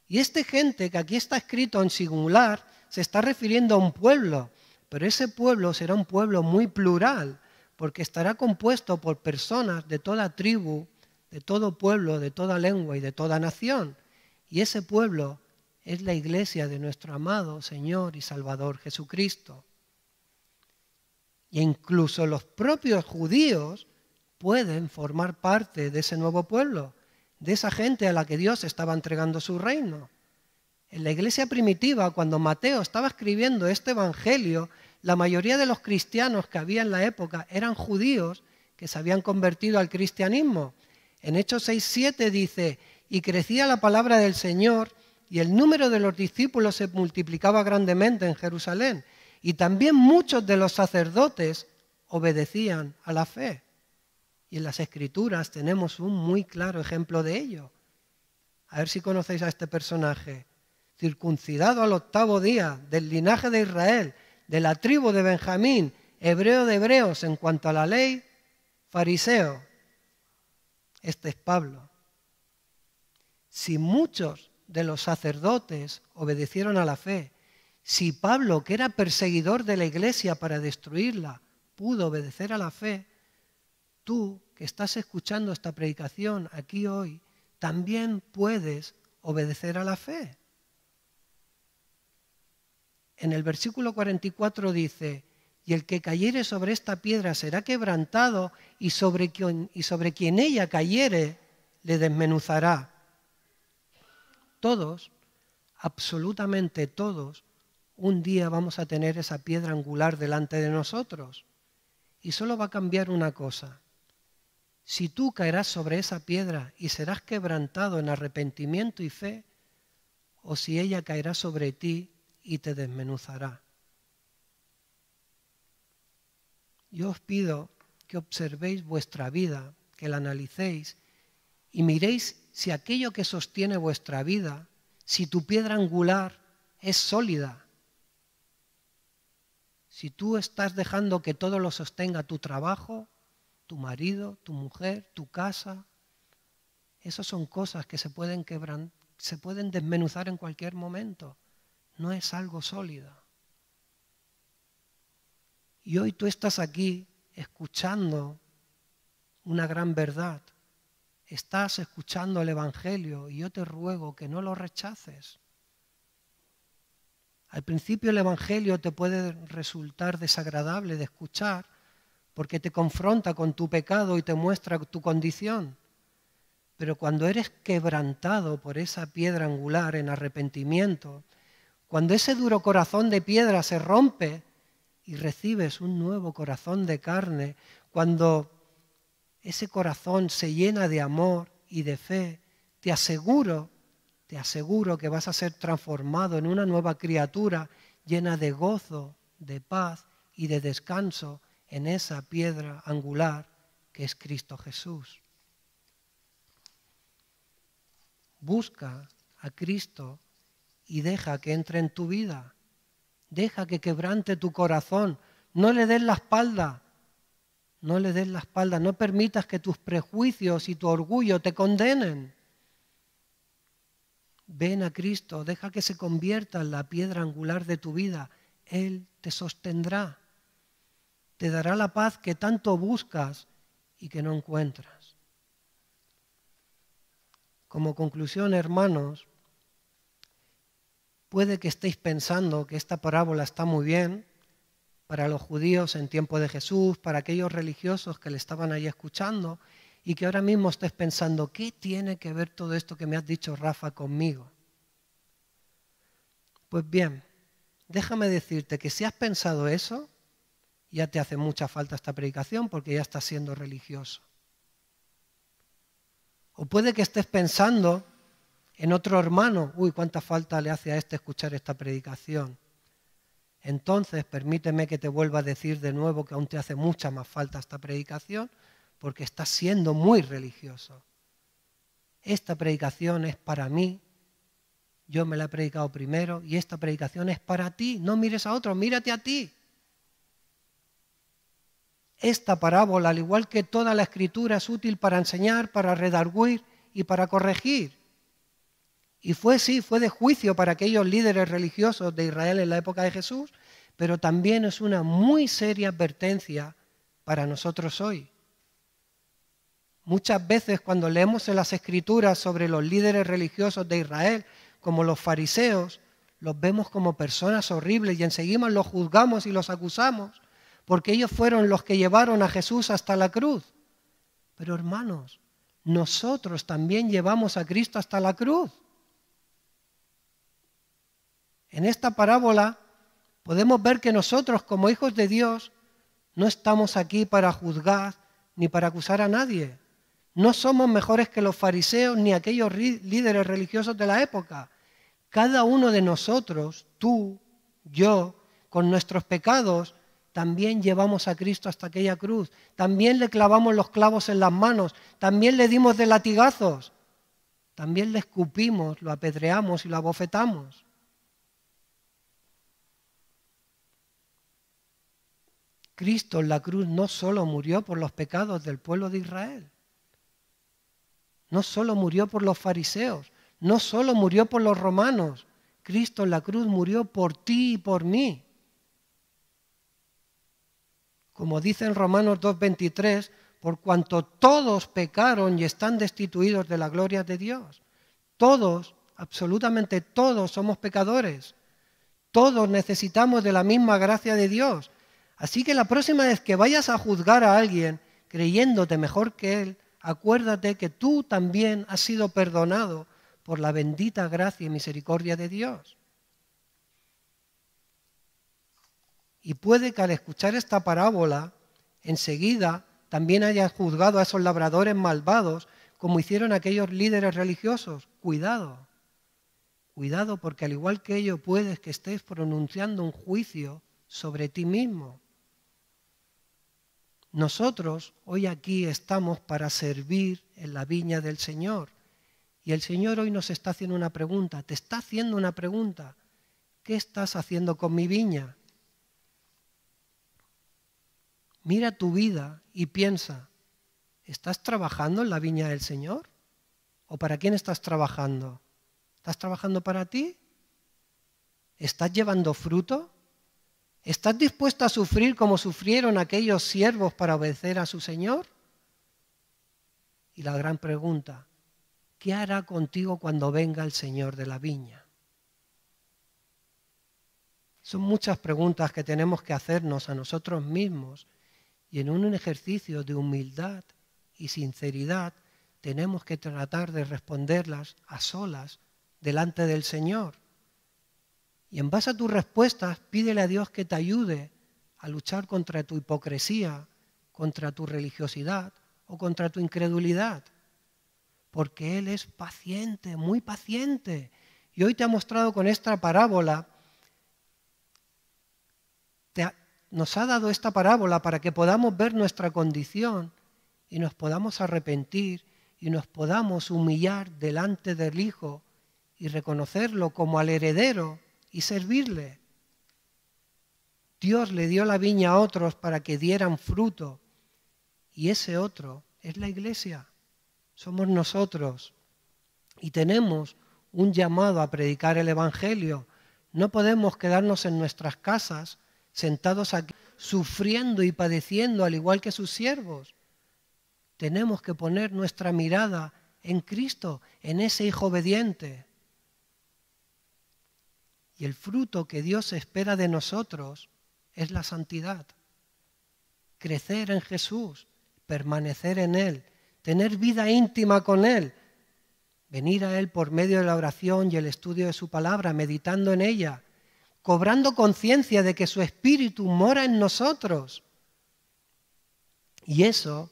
Y este gente, que aquí está escrito en singular, se está refiriendo a un pueblo, pero ese pueblo será un pueblo muy plural, porque estará compuesto por personas de toda tribu, de todo pueblo, de toda lengua y de toda nación. Y ese pueblo es la iglesia de nuestro amado Señor y Salvador Jesucristo. Y incluso los propios judíos pueden formar parte de ese nuevo pueblo, de esa gente a la que Dios estaba entregando su reino. En la iglesia primitiva, cuando Mateo estaba escribiendo este evangelio, la mayoría de los cristianos que había en la época eran judíos que se habían convertido al cristianismo. En Hechos 6:7 dice: y crecía la palabra del Señor y el número de los discípulos se multiplicaba grandemente en Jerusalén. Y también muchos de los sacerdotes obedecían a la fe. Y en las Escrituras tenemos un muy claro ejemplo de ello. A ver si conocéis a este personaje. Circuncidado al 8º día, del linaje de Israel, de la tribu de Benjamín, hebreo de hebreos en cuanto a la ley, fariseo. Este es Pablo. Si muchos de los sacerdotes obedecieron a la fe, si Pablo, que era perseguidor de la iglesia para destruirla, pudo obedecer a la fe, tú que estás escuchando esta predicación aquí hoy, también puedes obedecer a la fe. En el versículo 44 dice: y el que cayere sobre esta piedra será quebrantado, y sobre quien ella cayere le desmenuzará. Todos, absolutamente todos, un día vamos a tener esa piedra angular delante de nosotros. Y solo va a cambiar una cosa. Si tú caerás sobre esa piedra y serás quebrantado en arrepentimiento y fe, o si ella caerá sobre ti y te desmenuzará. Yo os pido que observéis vuestra vida, que la analicéis y miréis si aquello que sostiene vuestra vida, si tu piedra angular es sólida. Si tú estás dejando que todo lo sostenga tu trabajo, tu marido, tu mujer, tu casa, esas son cosas que se pueden desmenuzar en cualquier momento. No es algo sólido. Y hoy tú estás aquí escuchando una gran verdad. Estás escuchando el Evangelio y yo te ruego que no lo rechaces. Al principio el Evangelio te puede resultar desagradable de escuchar porque te confronta con tu pecado y te muestra tu condición. Pero cuando eres quebrantado por esa piedra angular en arrepentimiento, cuando ese duro corazón de piedra se rompe y recibes un nuevo corazón de carne, cuando ese corazón se llena de amor y de fe, te aseguro que vas a ser transformado en una nueva criatura llena de gozo, de paz y de descanso en esa piedra angular que es Cristo Jesús. Busca a Cristo y deja que entre en tu vida. Deja que quebrante tu corazón. No le des la espalda. No le des la espalda. No permitas que tus prejuicios y tu orgullo te condenen. Ven a Cristo. Deja que se convierta en la piedra angular de tu vida. Él te sostendrá. Te dará la paz que tanto buscas y que no encuentras. Como conclusión, hermanos, puede que estéis pensando que esta parábola está muy bien para los judíos en tiempo de Jesús, para aquellos religiosos que le estaban ahí escuchando, y que ahora mismo estés pensando, ¿qué tiene que ver todo esto que me has dicho, Rafa, conmigo? Pues bien, déjame decirte que si has pensado eso, ya te hace mucha falta esta predicación porque ya estás siendo religioso. O puede que estés pensando en otro hermano, uy, cuánta falta le hace a este escuchar esta predicación. Entonces, permíteme que te vuelva a decir de nuevo que aún te hace mucha más falta esta predicación, porque estás siendo muy religioso. Esta predicación es para mí, yo me la he predicado primero, y esta predicación es para ti. No mires a otro, mírate a ti. Esta parábola, al igual que toda la Escritura, es útil para enseñar, para redarguir y para corregir. Y fue de juicio para aquellos líderes religiosos de Israel en la época de Jesús, pero también es una muy seria advertencia para nosotros hoy. Muchas veces cuando leemos en las Escrituras sobre los líderes religiosos de Israel, como los fariseos, los vemos como personas horribles y enseguida los juzgamos y los acusamos, porque ellos fueron los que llevaron a Jesús hasta la cruz. Pero hermanos, nosotros también llevamos a Cristo hasta la cruz. En esta parábola podemos ver que nosotros, como hijos de Dios, no estamos aquí para juzgar ni para acusar a nadie. No somos mejores que los fariseos ni aquellos líderes religiosos de la época. Cada uno de nosotros, tú, yo, con nuestros pecados, también llevamos a Cristo hasta aquella cruz. También le clavamos los clavos en las manos. También le dimos de latigazos. También le escupimos, lo apedreamos y lo abofetamos. Cristo en la cruz no solo murió por los pecados del pueblo de Israel, no solo murió por los fariseos, no solo murió por los romanos, Cristo en la cruz murió por ti y por mí. Como dice en Romanos 2:23, por cuanto todos pecaron y están destituidos de la gloria de Dios. Todos, absolutamente todos somos pecadores. Todos necesitamos de la misma gracia de Dios. Así que la próxima vez que vayas a juzgar a alguien creyéndote mejor que él, acuérdate que tú también has sido perdonado por la bendita gracia y misericordia de Dios. Y puede que al escuchar esta parábola, enseguida también hayas juzgado a esos labradores malvados como hicieron aquellos líderes religiosos. Cuidado, cuidado, porque al igual que ello puedes que estés pronunciando un juicio sobre ti mismo. Nosotros hoy aquí estamos para servir en la viña del Señor. Y el Señor hoy nos está haciendo una pregunta, te está haciendo una pregunta. ¿Qué estás haciendo con mi viña? Mira tu vida y piensa, ¿estás trabajando en la viña del Señor? ¿O para quién estás trabajando? ¿Estás trabajando para ti? ¿Estás llevando fruto? ¿Estás dispuesto a sufrir como sufrieron aquellos siervos para obedecer a su Señor? Y la gran pregunta, ¿qué hará contigo cuando venga el Señor de la viña? Son muchas preguntas que tenemos que hacernos a nosotros mismos y en un ejercicio de humildad y sinceridad tenemos que tratar de responderlas a solas delante del Señor. Y en base a tus respuestas, pídele a Dios que te ayude a luchar contra tu hipocresía, contra tu religiosidad o contra tu incredulidad. Porque Él es paciente, muy paciente. Y hoy te ha mostrado con esta parábola, nos ha dado esta parábola para que podamos ver nuestra condición y nos podamos arrepentir y nos podamos humillar delante del Hijo y reconocerlo como al heredero y servirle. Dios le dio la viña a otros para que dieran fruto y ese otro es la Iglesia, somos nosotros y tenemos un llamado a predicar el Evangelio. No podemos quedarnos en nuestras casas sentados aquí sufriendo y padeciendo al igual que sus siervos. Tenemos que poner nuestra mirada en Cristo, en ese Hijo obediente. Y el fruto que Dios espera de nosotros es la santidad. Crecer en Jesús, permanecer en Él, tener vida íntima con Él, venir a Él por medio de la oración y el estudio de su palabra, meditando en ella, cobrando conciencia de que su Espíritu mora en nosotros. Y eso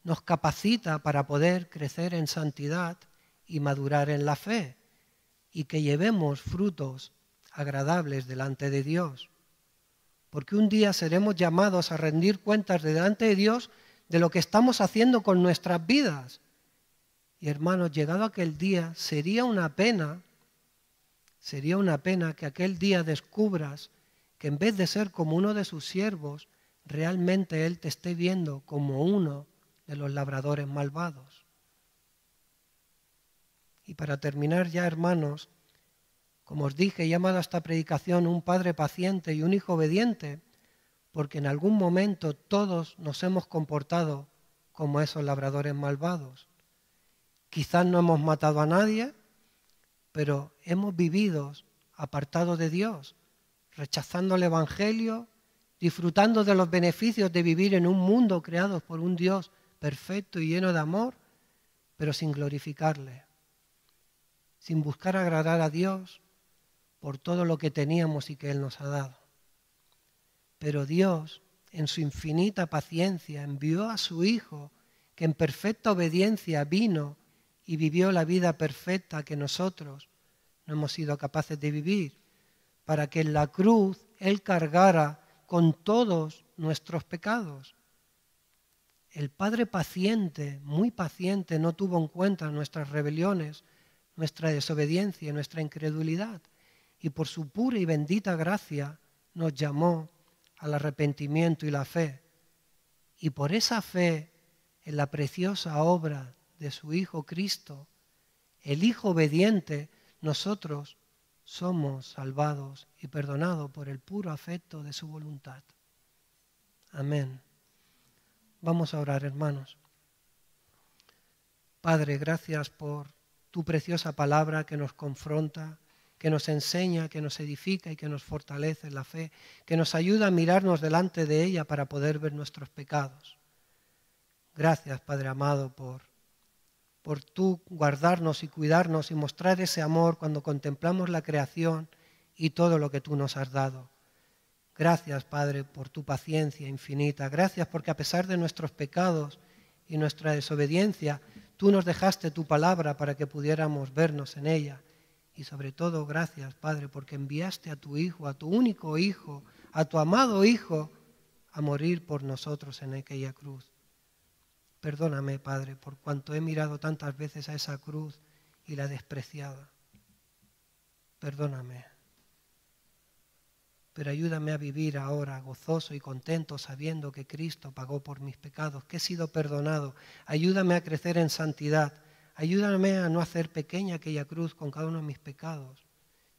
nos capacita para poder crecer en santidad y madurar en la fe y que llevemos frutos agradables delante de Dios. Porque un día seremos llamados a rendir cuentas delante de Dios de lo que estamos haciendo con nuestras vidas. Y hermanos, llegado aquel día, sería una pena que aquel día descubras que en vez de ser como uno de sus siervos, realmente Él te esté viendo como uno de los labradores malvados. Y para terminar ya, hermanos, como os dije, he llamado a esta predicación un padre paciente y un hijo obediente, porque en algún momento todos nos hemos comportado como esos labradores malvados. Quizás no hemos matado a nadie, pero hemos vivido apartados de Dios, rechazando el Evangelio, disfrutando de los beneficios de vivir en un mundo creado por un Dios perfecto y lleno de amor, pero sin glorificarle, sin buscar agradar a Dios por todo lo que teníamos y que Él nos ha dado. Pero Dios, en su infinita paciencia, envió a su Hijo, que en perfecta obediencia vino y vivió la vida perfecta que nosotros no hemos sido capaces de vivir, para que en la cruz Él cargara con todos nuestros pecados. El Padre paciente, muy paciente, no tuvo en cuenta nuestras rebeliones, nuestra desobediencia, nuestra incredulidad, y por su pura y bendita gracia nos llamó al arrepentimiento y la fe. Y por esa fe en la preciosa obra de su Hijo Cristo, el Hijo obediente, nosotros somos salvados y perdonados por el puro afecto de su voluntad. Amén. Vamos a orar, hermanos. Padre, gracias por tu preciosa palabra que nos confronta, que nos enseña, que nos edifica y que nos fortalece en la fe, que nos ayuda a mirarnos delante de ella para poder ver nuestros pecados. Gracias, Padre amado, por tú guardarnos y cuidarnos y mostrar ese amor cuando contemplamos la creación y todo lo que tú nos has dado. Gracias, Padre, por tu paciencia infinita. Gracias porque a pesar de nuestros pecados y nuestra desobediencia, tú nos dejaste tu palabra para que pudiéramos vernos en ella. Y sobre todo, gracias, Padre, porque enviaste a tu Hijo, a tu único Hijo, a tu amado Hijo, a morir por nosotros en aquella cruz. Perdóname, Padre, por cuanto he mirado tantas veces a esa cruz y la he despreciado. Perdóname. Pero ayúdame a vivir ahora gozoso y contento sabiendo que Cristo pagó por mis pecados, que he sido perdonado. Ayúdame a crecer en santidad. Ayúdame a no hacer pequeña aquella cruz con cada uno de mis pecados,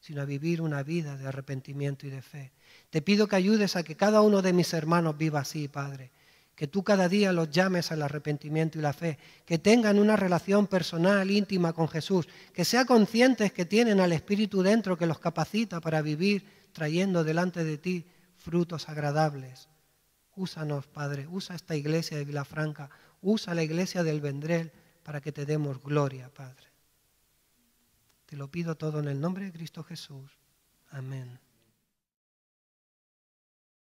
sino a vivir una vida de arrepentimiento y de fe. Te pido que ayudes a que cada uno de mis hermanos viva así, Padre. Que tú cada día los llames al arrepentimiento y la fe, que tengan una relación personal, íntima con Jesús, que sean conscientes que tienen al Espíritu dentro que los capacita para vivir trayendo delante de ti frutos agradables. Úsanos, Padre, usa esta iglesia de Vilafranca, usa la iglesia del Vendrell para que te demos gloria, Padre. Te lo pido todo en el nombre de Cristo Jesús. Amén.